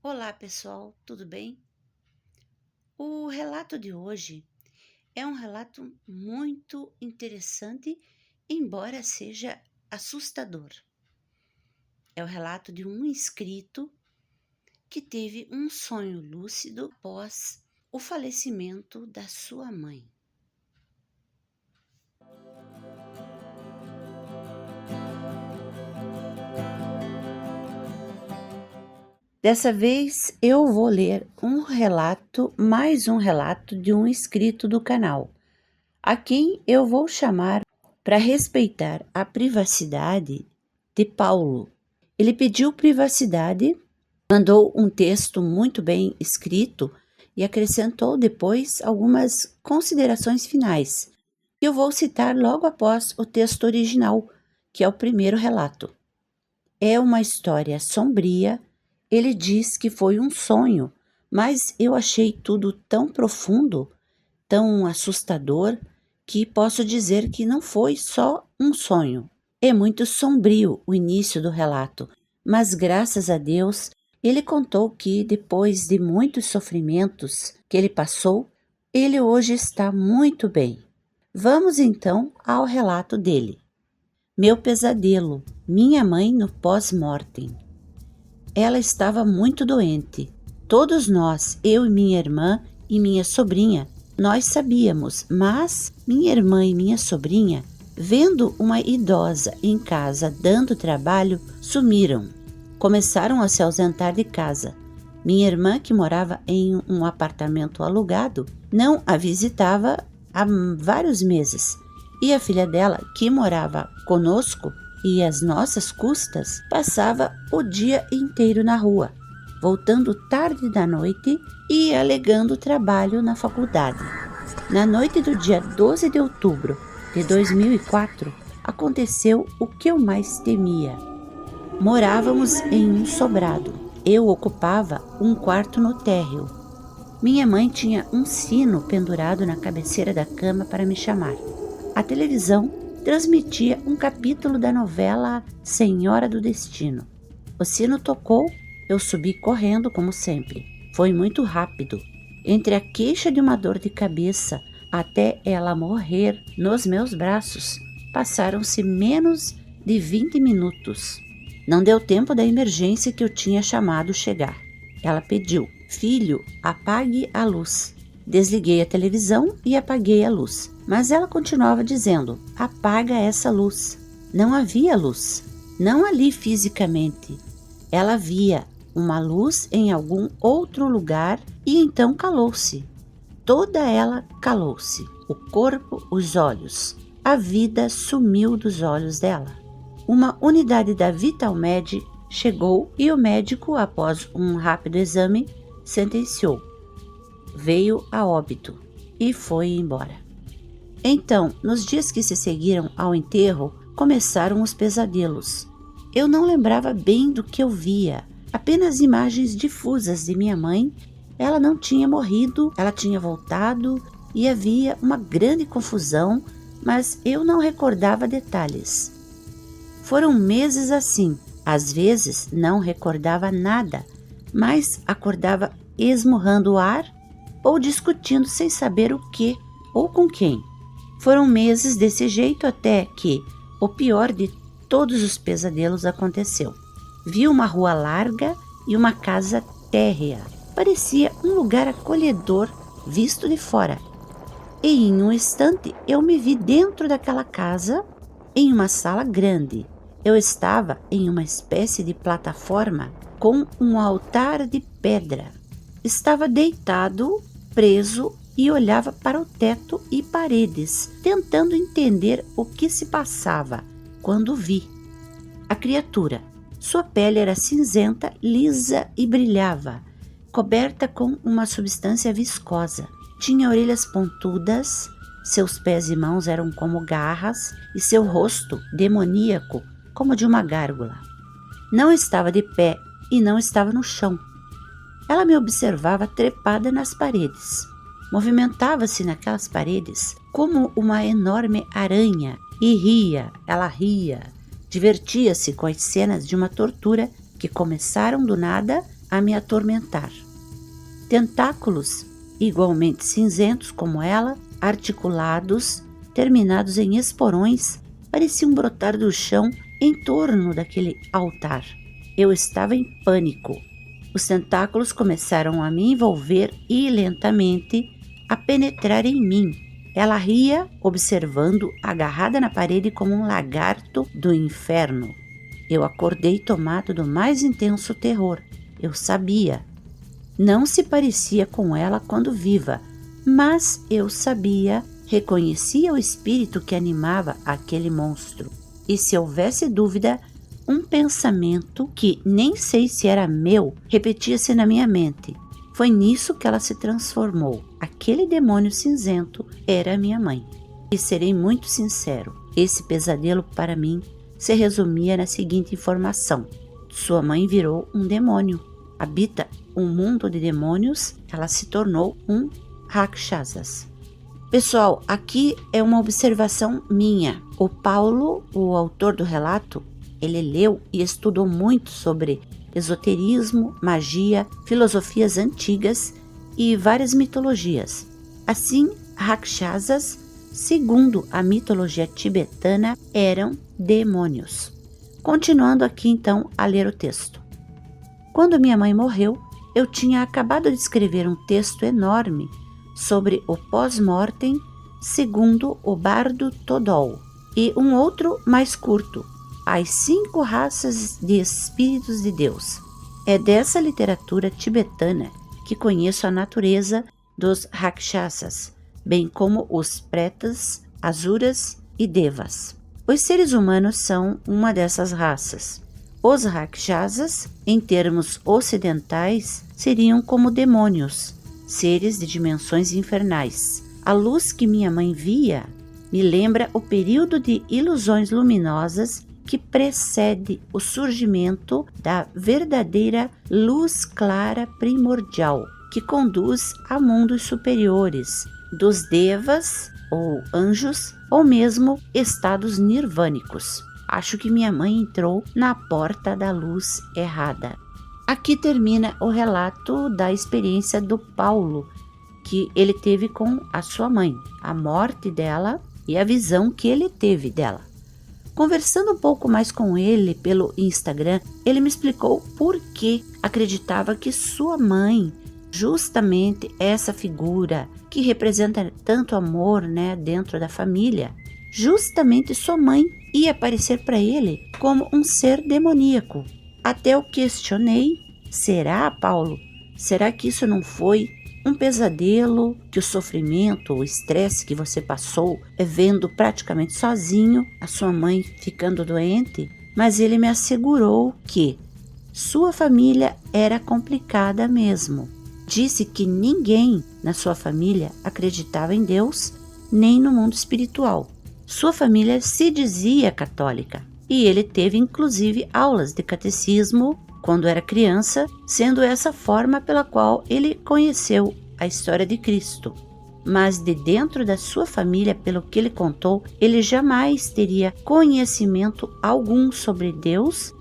Olá, pessoal, tudo bem? O relato de hoje é um relato muito interessante, embora seja assustador. É o relato de um inscrito que teve um sonho lúcido após o falecimento da sua mãe. Dessa vez eu vou ler mais um relato de um inscrito do canal, a quem eu vou chamar para respeitar a privacidade de Paulo. Ele pediu privacidade, mandou um texto muito bem escrito e acrescentou depois algumas considerações finais, que eu vou citar logo após o texto original, que é o primeiro relato. É uma história sombria. Ele diz que foi um sonho, mas eu achei tudo tão profundo, tão assustador, que posso dizer que não foi só um sonho. É muito sombrio o início do relato, mas graças a Deus ele contou que depois de muitos sofrimentos que ele passou, ele hoje está muito bem. Vamos então ao relato dele. Meu pesadelo, minha mãe no pós-mortem. Ela estava muito doente. Todos nós, eu e minha irmã e minha sobrinha, nós sabíamos, mas minha irmã e minha sobrinha, vendo uma idosa em casa dando trabalho, sumiram. Começaram a se ausentar de casa. Minha irmã, que morava em um apartamento alugado, não a visitava há vários meses. E a filha dela, que morava conosco e às nossas custas, passava o dia inteiro na rua, voltando tarde da noite e alegando trabalho na faculdade. Na noite do dia 12 de outubro de 2004, aconteceu o que eu mais temia. Morávamos em um sobrado. Eu ocupava um quarto no térreo. Minha mãe tinha um sino pendurado na cabeceira da cama para me chamar. A televisão transmitia um capítulo da novela Senhora do Destino. O sino tocou, eu subi correndo como sempre. Foi muito rápido. Entre a queixa de uma dor de cabeça até ela morrer nos meus braços, passaram-se menos de 20 minutos. Não deu tempo da emergência que eu tinha chamado chegar. Ela pediu: filho, apague a luz. Desliguei a televisão e apaguei a luz. Mas ela continuava dizendo: apaga essa luz. Não havia luz. Não ali fisicamente. Ela via uma luz em algum outro lugar e então calou-se. Toda ela calou-se. O corpo, os olhos. A vida sumiu dos olhos dela. Uma unidade da Vitalmed chegou e o médico, após um rápido exame, sentenciou: veio a óbito e foi embora. Então, nos dias que se seguiram ao enterro, começaram os pesadelos. Eu não lembrava bem do que eu via, apenas imagens difusas de minha mãe. Ela não tinha morrido, ela tinha voltado e havia uma grande confusão, mas eu não recordava detalhes. Foram meses assim. Às vezes não recordava nada, mas acordava esmurrando o ar ou discutindo sem saber o que ou com quem. Foram meses desse jeito até que o pior de todos os pesadelos aconteceu. Vi uma rua larga e uma casa térrea. Parecia um lugar acolhedor visto de fora. E em um instante eu me vi dentro daquela casa, em uma sala grande. Eu estava em uma espécie de plataforma com um altar de pedra. Estava deitado, preso, e olhava para o teto e paredes, tentando entender o que se passava, quando vi a criatura. Sua pele era cinzenta, lisa e brilhava, coberta com uma substância viscosa. Tinha orelhas pontudas, seus pés e mãos eram como garras e seu rosto demoníaco, como de uma gárgula. Não estava de pé e não estava no chão. Ela me observava trepada nas paredes. Movimentava-se naquelas paredes como uma enorme aranha e ria, ela ria. Divertia-se com as cenas de uma tortura que começaram do nada a me atormentar. Tentáculos, igualmente cinzentos como ela, articulados, terminados em esporões, pareciam brotar do chão em torno daquele altar. Eu estava em pânico. Os tentáculos começaram a me envolver e lentamente a penetrar em mim. Ela ria, observando, agarrada na parede como um lagarto do inferno. Eu acordei tomado do mais intenso terror. Eu sabia. Não se parecia com ela quando viva, mas eu sabia, reconhecia o espírito que animava aquele monstro. E se houvesse dúvida, um pensamento que nem sei se era meu repetia-se na minha mente. Foi nisso que ela se transformou. Aquele demônio cinzento era minha mãe. E serei muito sincero, esse pesadelo para mim se resumia na seguinte informação: sua mãe virou um demônio. Habita um mundo de demônios, ela se tornou um Rakshasas. Pessoal, aqui é uma observação minha. O Paulo, o autor do relato, ele leu e estudou muito sobre esoterismo, magia, filosofias antigas e várias mitologias. Assim, Rakshasas, segundo a mitologia tibetana, eram demônios. Continuando aqui então a ler o texto. Quando minha mãe morreu, eu tinha acabado de escrever um texto enorme sobre o pós-mortem segundo o bardo Todol e um outro mais curto, As 5 raças de espíritos de Deus. É dessa literatura tibetana que conheço a natureza dos Rakshasas, bem como os Pretas, Asuras e Devas. Os seres humanos são uma dessas raças. Os Rakshasas, em termos ocidentais, seriam como demônios, seres de dimensões infernais. A luz que minha mãe via me lembra o período de ilusões luminosas que precede o surgimento da verdadeira luz clara primordial, que conduz a mundos superiores, dos devas ou anjos, ou mesmo estados nirvânicos. Acho que minha mãe entrou na porta da luz errada. Aqui termina o relato da experiência do Paulo, que ele teve com a sua mãe, a morte dela e a visão que ele teve dela. Conversando um pouco mais com ele pelo Instagram, ele me explicou por que acreditava que sua mãe, justamente essa figura que representa tanto amor, dentro da família, justamente sua mãe ia aparecer para ele como um ser demoníaco. Até eu questionei: será, Paulo? Será que isso não foi um pesadelo, que o sofrimento, o estresse que você passou vendo praticamente sozinho a sua mãe ficando doente? Mas ele me assegurou que sua família era complicada mesmo. Disse que ninguém na sua família acreditava em Deus nem no mundo espiritual. Sua família se dizia católica e ele teve inclusive aulas de catecismo quando era criança, sendo essa forma pela qual ele conheceu a história de Cristo. Mas de dentro da sua família, pelo que ele contou, ele jamais teria conhecimento algum sobre Deus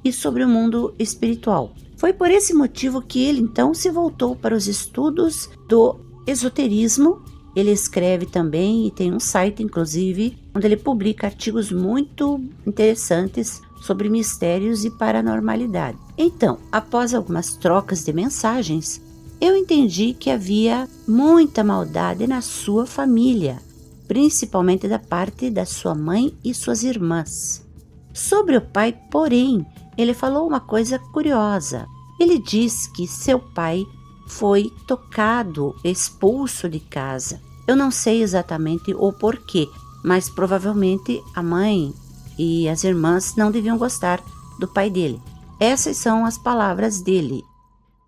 e sobre o mundo espiritual. Foi por esse motivo que ele então se voltou para os estudos do esoterismo. Ele escreve também e tem um site, inclusive, onde ele publica artigos muito interessantes sobre mistérios e paranormalidade. Então, após algumas trocas de mensagens, eu entendi que havia muita maldade na sua família, principalmente da parte da sua mãe e suas irmãs. Sobre o pai, porém, ele falou uma coisa curiosa. Ele diz que seu pai foi tocado, expulso de casa. Eu não sei exatamente o porquê, mas provavelmente a mãe e as irmãs não deviam gostar do pai dele. Essas são as palavras dele.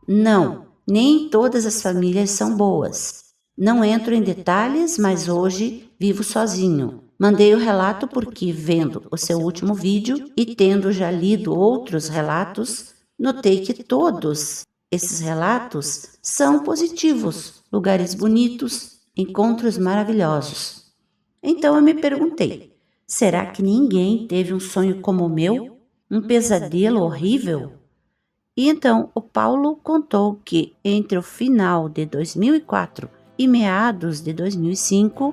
Não, nem todas as famílias são boas. Não entro em detalhes, mas hoje vivo sozinho. Mandei o relato porque, vendo o seu último vídeo e tendo já lido outros relatos, notei que todos esses relatos são positivos, lugares bonitos, encontros maravilhosos. Então eu me perguntei, será que ninguém teve um sonho como o meu? Um pesadelo horrível? E então o Paulo contou que entre o final de 2004 e meados de 2005,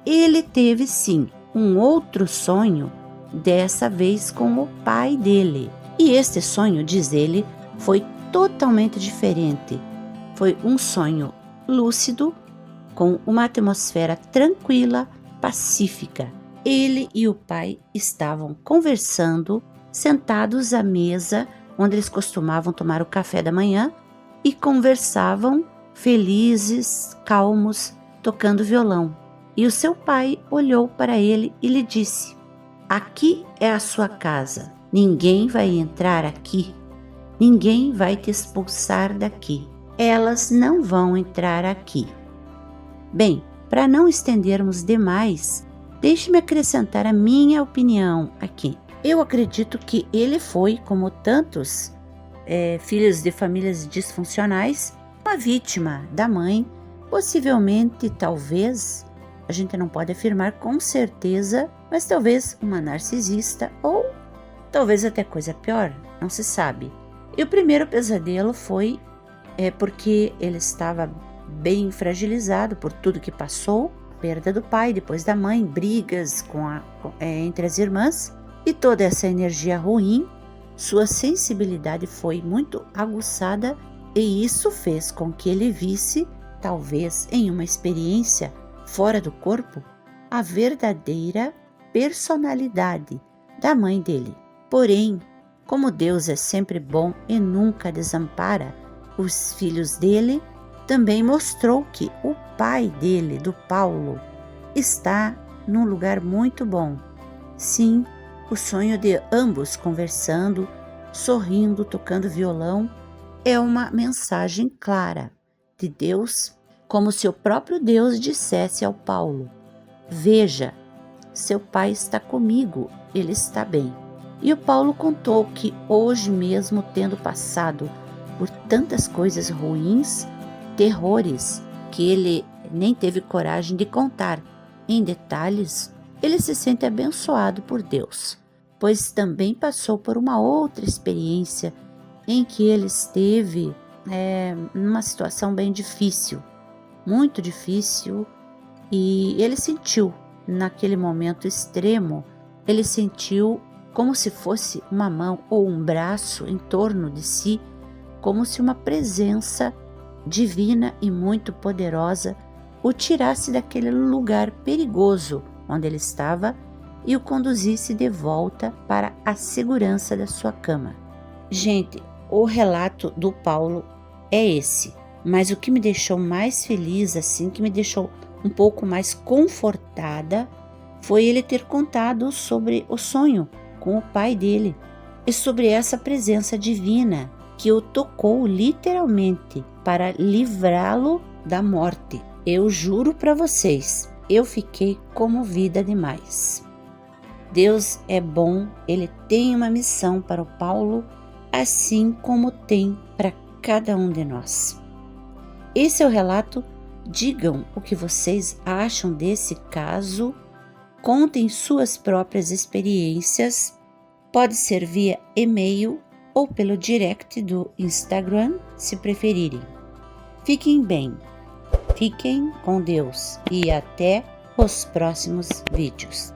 ele teve sim um outro sonho, dessa vez com o pai dele. E este sonho, diz ele, foi totalmente diferente. Foi um sonho lúcido, com uma atmosfera tranquila, pacífica. Ele e o pai estavam conversando, sentados à mesa onde eles costumavam tomar o café da manhã, e conversavam felizes, calmos, tocando violão. E o seu pai olhou para ele e lhe disse: aqui é a sua casa, ninguém vai entrar aqui, ninguém vai te expulsar daqui, elas não vão entrar aqui. Bem, para não estendermos demais, deixe-me acrescentar a minha opinião aqui. Eu acredito que ele foi, como tantos filhos de famílias disfuncionais, uma vítima da mãe, possivelmente, talvez, a gente não pode afirmar com certeza, mas talvez uma narcisista ou talvez até coisa pior, não se sabe. E o primeiro pesadelo foi porque ele estava bem fragilizado por tudo que passou, a perda do pai, depois da mãe, brigas entre as irmãs, e toda essa energia ruim, sua sensibilidade foi muito aguçada, e isso fez com que ele visse, talvez em uma experiência fora do corpo, a verdadeira personalidade da mãe dele. Porém, como Deus é sempre bom e nunca desampara os filhos dele, também mostrou que o pai dele, do Paulo, está num lugar muito bom. Sim, o sonho de ambos conversando, sorrindo, tocando violão, é uma mensagem clara de Deus, como se o próprio Deus dissesse ao Paulo: veja, seu pai está comigo, ele está bem. E o Paulo contou que hoje mesmo, tendo passado por tantas coisas ruins, terrores, que ele nem teve coragem de contar em detalhes, ele se sente abençoado por Deus, pois também passou por uma outra experiência em que ele esteve numa situação bem difícil, muito difícil, e ele sentiu, naquele momento extremo, ele sentiu como se fosse uma mão ou um braço em torno de si, como se uma presença divina e muito poderosa o tirasse daquele lugar perigoso onde ele estava e o conduzisse de volta para a segurança da sua cama. Gente, o relato do Paulo é esse, mas o que me deixou mais feliz, assim, que me deixou um pouco mais confortada, foi ele ter contado sobre o sonho com o pai dele e sobre essa presença divina que o tocou literalmente para livrá-lo da morte. Eu juro para vocês, eu fiquei comovida demais. Deus é bom, ele tem uma missão para o Paulo, assim como tem para cada um de nós. Esse é o relato. Digam o que vocês acham desse caso, contem suas próprias experiências, pode ser via e-mail ou pelo direct do Instagram, se preferirem. Fiquem bem, fiquem com Deus e até os próximos vídeos.